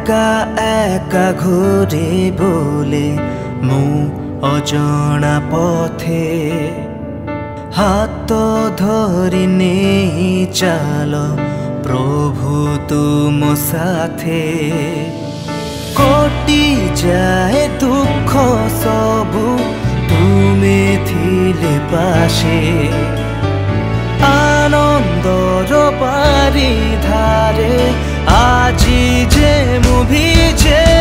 एका एका घुरे बोले मु अजणा पथे हाथ धरि नेई चाल प्रभु तुम साथे कटि जाए दुख सबु तुमे थिले पाशे आनंदर बारी धारे आजी जे मु भिजे